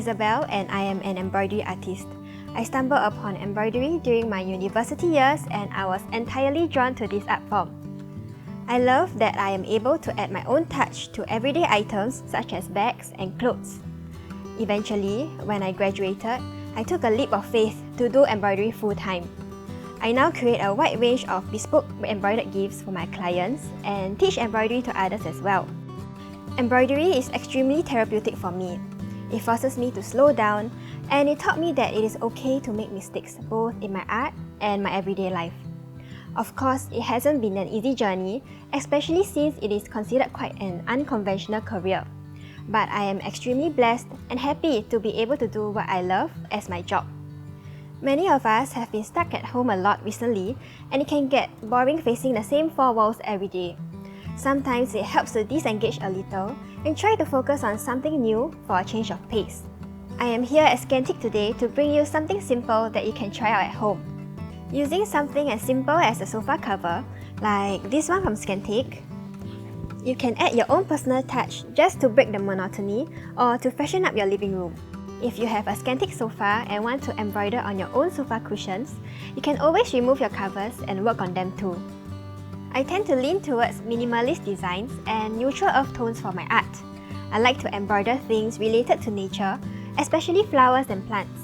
Isabel and I am an embroidery artist. I stumbled upon embroidery during my university years and I was entirely drawn to this art form. I love that I am able to add my own touch to everyday items such as bags and clothes. Eventually, when I graduated, I took a leap of faith to do embroidery full-time. I now create a wide range of bespoke embroidered gifts for my clients and teach embroidery to others as well. Embroidery is extremely therapeutic for me. It forces me to slow down, and it taught me that it is okay to make mistakes both in my art and my everyday life. Of course, it hasn't been an easy journey, especially since it is considered quite an unconventional career. But I am extremely blessed and happy to be able to do what I love as my job. Many of us have been stuck at home a lot recently, and it can get boring facing the same four walls every day. Sometimes it helps to disengage a little and try to focus on something new for a change of pace. I am here at Scantic today to bring you something simple that you can try out at home. Using something as simple as a sofa cover, like this one from Scantic, you can add your own personal touch just to break the monotony or to freshen up your living room. If you have a Scantic sofa and want to embroider on your own sofa cushions, you can always remove your covers and work on them too. I tend to lean towards minimalist designs and neutral earth tones for my art. I like to embroider things related to nature, especially flowers and plants.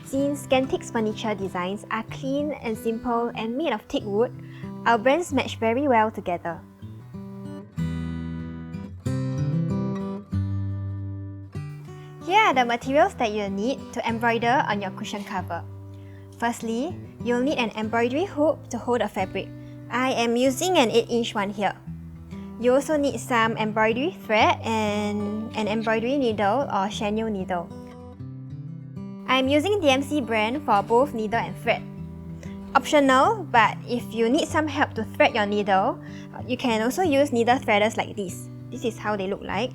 Since Scantic's furniture designs are clean and simple and made of thick wood, our brands match very well together. Here are the materials that you'll need to embroider on your cushion cover. Firstly, you'll need an embroidery hoop to hold the fabric. I am using an 8-inch one here. You also need some embroidery thread and an embroidery needle or chenille needle. I am using DMC brand for both needle and thread. Optional, but if you need some help to thread your needle, you can also use needle threaders like this. This is how they look like.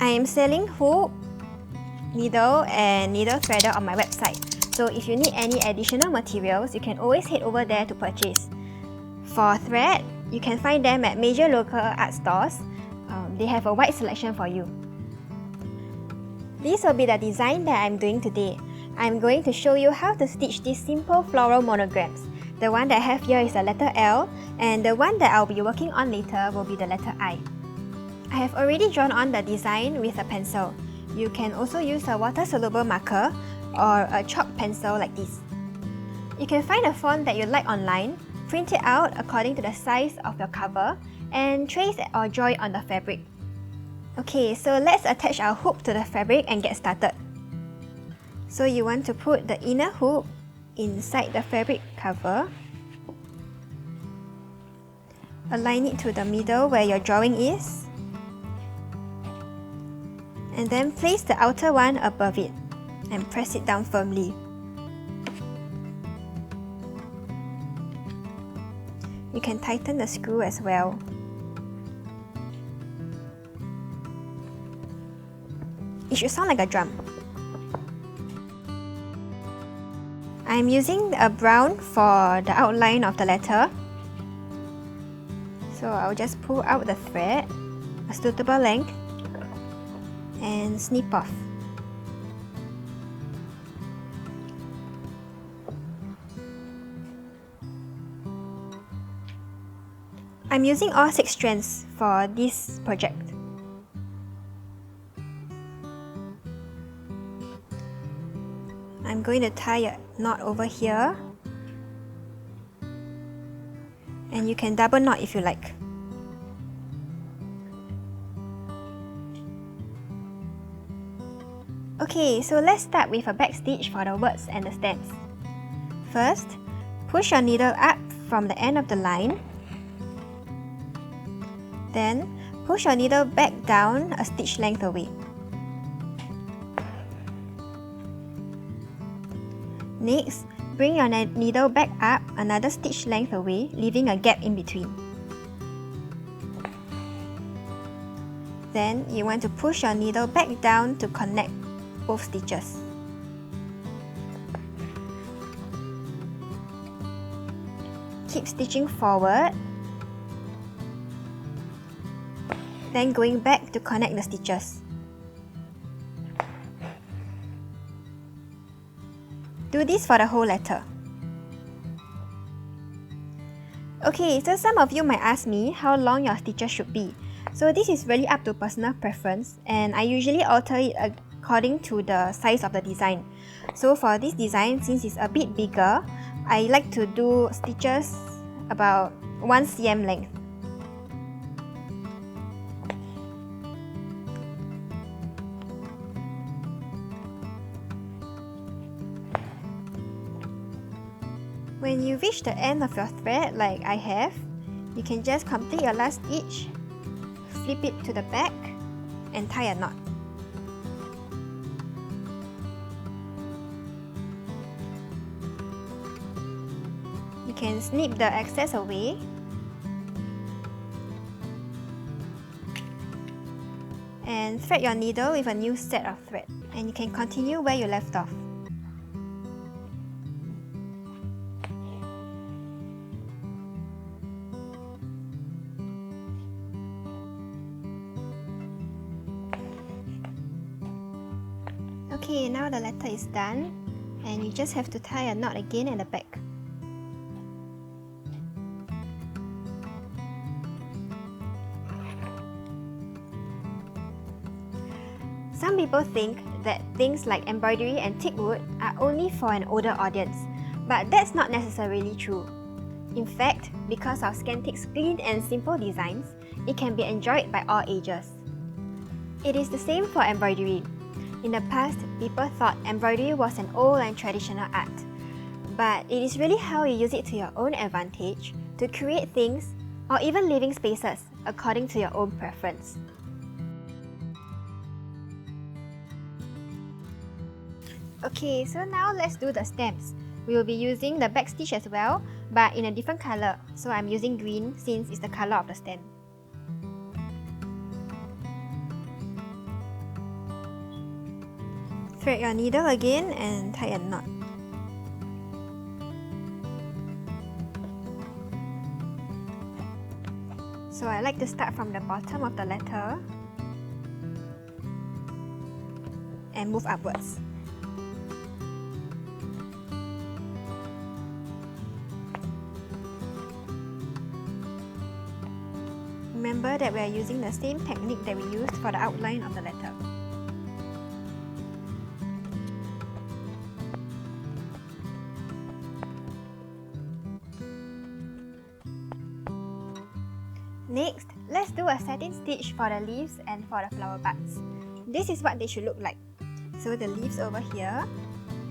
I am selling hoop, needle and needle threader on my website. So if you need any additional materials, you can always head over there to purchase. For thread, you can find them at major local art stores. They have a wide selection for you. This will be the design that I'm doing today. I'm going to show you how to stitch these simple floral monograms. The one that I have here is the letter L, and the one that I'll be working on later will be the letter I. I have already drawn on the design with a pencil. You can also use a water-soluble marker or a chalk pencil like this. You can find a font that you like online, print it out according to the size of your cover, and trace or draw it on the fabric. Okay, so let's attach our hoop to the fabric and get started. So you want to put the inner hoop inside the fabric cover. Align it to the middle where your drawing is. And then place the outer one above it and press it down firmly. You can tighten the screw as well. It should sound like a drum. I'm using a brown for the outline of the letter. So I'll just pull out the thread, a suitable length, and snip off. I'm using all 6 strands for this project. I'm going to tie a knot over here, and you can double knot if you like. Okay, so let's start with a back stitch for the words and the stems. First, push your needle up from the end of the line. Then, push your needle back down a stitch length away. Next, bring your needle back up another stitch length away, leaving a gap in between. Then, you want to push your needle back down to connect both stitches. Keep stitching forward, then going back to connect the stitches. Do this for the whole letter. Okay, so some of you might ask me how long your stitches should be. So this is really up to personal preference, and I usually alter it according to the size of the design. So for this design, since it's a bit bigger, I like to do stitches about 1 cm length. When you reach the end of your thread like I have, you can just complete your last stitch, flip it to the back, and tie a knot. You can snip the excess away. And thread your needle with a new set of thread, and you can continue where you left off. Okay, now the letter is done, and you just have to tie a knot again at the back. Some people think that things like embroidery and teak wood are only for an older audience, but that's not necessarily true. In fact, because of Scantic's clean and simple designs, it can be enjoyed by all ages. It is the same for embroidery. In the past, people thought embroidery was an old and traditional art, but it is really how you use it to your own advantage to create things or even living spaces according to your own preference. Okay, so now let's do the stems. We will be using the back stitch as well, but in a different color. So I'm using green since it's the color of the stem. Thread your needle again and tie a knot. So I like to start from the bottom of the letter and move upwards. Remember that we are using the same technique that we used for the outline of the letter. Next, let's do a satin stitch for the leaves and for the flower buds. This is what they should look like. So the leaves over here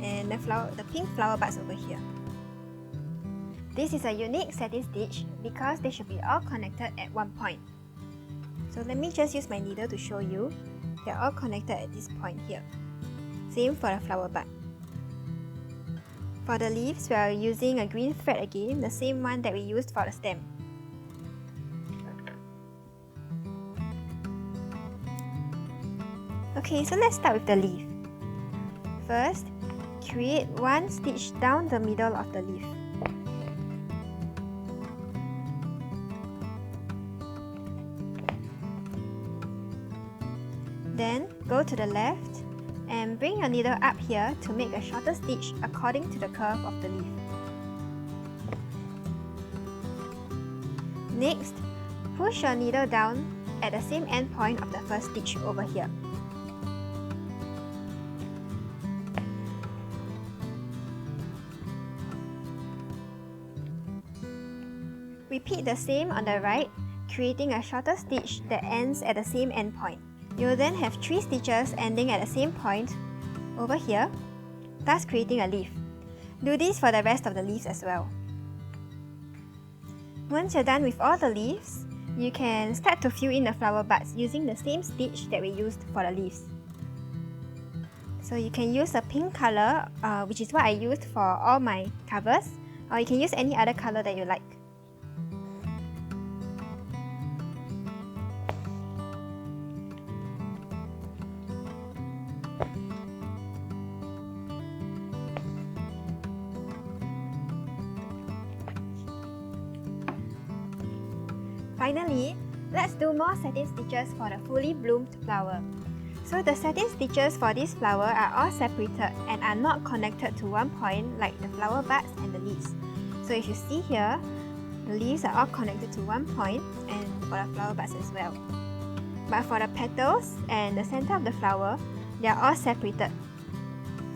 and the pink flower buds over here. This is a unique satin stitch because they should be all connected at one point. So let me just use my needle to show you. They're all connected at this point here. Same for the flower bud. For the leaves, we are using a green thread again, the same one that we used for the stem. Okay, so let's start with the leaf. First, create one stitch down the middle of the leaf. Then, go to the left and bring your needle up here to make a shorter stitch according to the curve of the leaf. Next, push your needle down at the same end point of the first stitch over here. Repeat the same on the right, creating a shorter stitch that ends at the same end point. You will then have 3 stitches ending at the same point over here, thus creating a leaf. Do this for the rest of the leaves as well. Once you're done with all the leaves, you can start to fill in the flower buds using the same stitch that we used for the leaves. So you can use a pink color, which is what I used for all my covers, or you can use any other color that you like. Finally, let's do more satin stitches for the fully bloomed flower. So the satin stitches for this flower are all separated and are not connected to one point like the flower buds and the leaves. So if you see here, the leaves are all connected to one point, and for the flower buds as well. But for the petals and the center of the flower, they are all separated.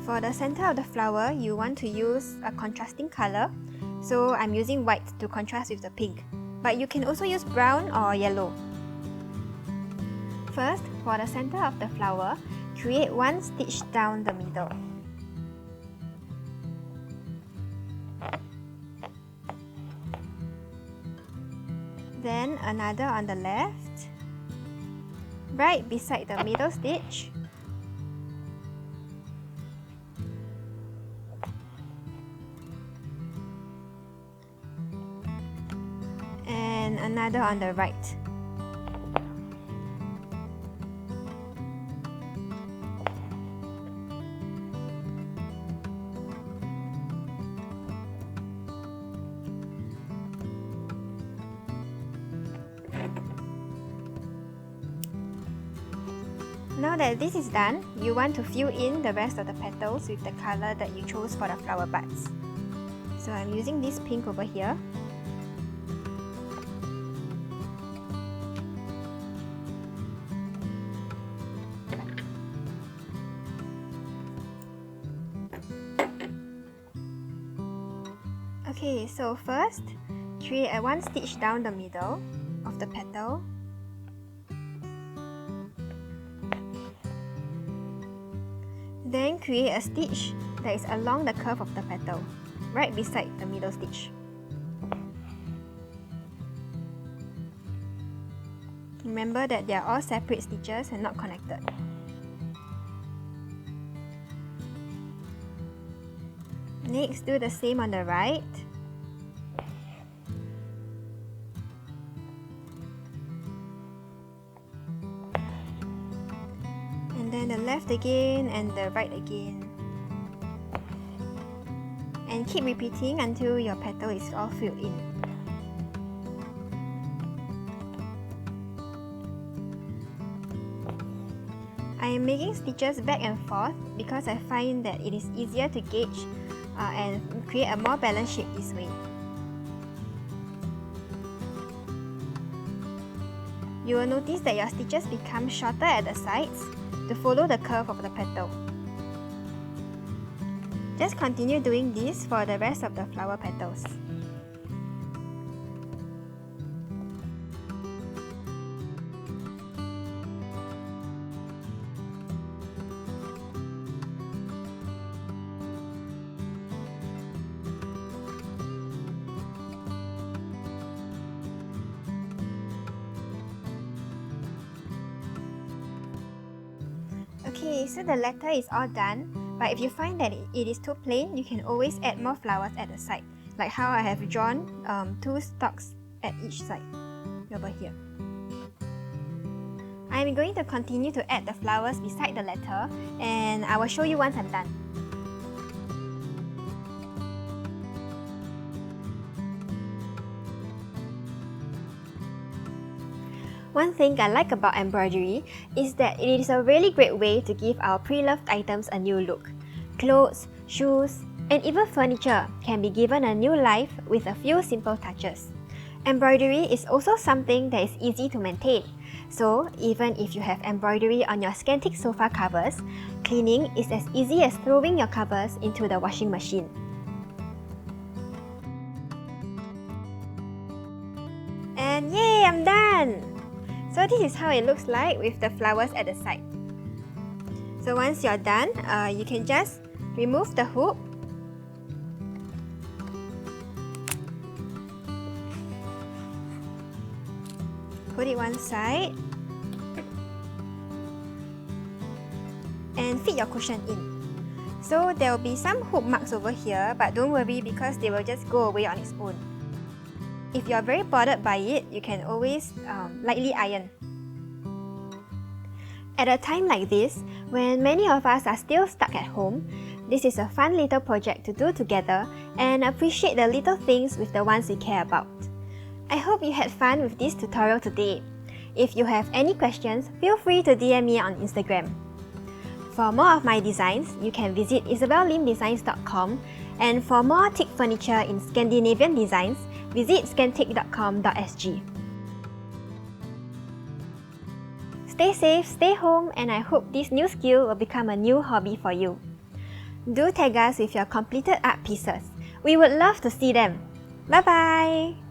For the center of the flower, you want to use a contrasting color, so I'm using white to contrast with the pink. But you can also use brown or yellow. First, for the center of the flower, create one stitch down the middle. Then another on the left, right beside the middle stitch. And another on the right. Now that this is done, you want to fill in the rest of the petals with the color that you chose for the flower buds. So I'm using this pink over here. Okay, so first, create a one stitch down the middle of the petal. Then create a stitch that is along the curve of the petal, right beside the middle stitch. Remember that they are all separate stitches and not connected. Next, do the same on the right. And then the left again and the right again. And keep repeating until your petal is all filled in. I am making stitches back and forth because I find that it is easier to gauge and create a more balanced shape this way. You will notice that your stitches become shorter at the sides to follow the curve of the petal. Just continue doing this for the rest of the flower petals. Okay, so the letter is all done, but if you find that it is too plain, you can always add more flowers at the side, like how I have drawn 2 stalks at each side over here. I am going to continue to add the flowers beside the letter, and I will show you once I'm done. One thing I like about embroidery is that it is a really great way to give our pre-loved items a new look. Clothes, shoes, and even furniture can be given a new life with a few simple touches. Embroidery is also something that is easy to maintain, so even if you have embroidery on your Scantic sofa covers, cleaning is as easy as throwing your covers into the washing machine. And yay, I'm done! So this is how it looks like with the flowers at the side. So once you're done, you can just remove the hoop. Put it one side. And fit your cushion in. So there will be some hoop marks over here, but don't worry because they will just go away on its own. If you are very bothered by it, you can always lightly iron. At a time like this, when many of us are still stuck at home, this is a fun little project to do together and appreciate the little things with the ones we care about. I hope you had fun with this tutorial today. If you have any questions, feel free to DM me on Instagram. For more of my designs, you can visit isabellimdesigns.com, and for more teak furniture in Scandinavian designs, visit scanteak.com.sg. Stay safe, stay home, and I hope this new skill will become a new hobby for you. Do tag us with your completed art pieces. We would love to see them. Bye bye!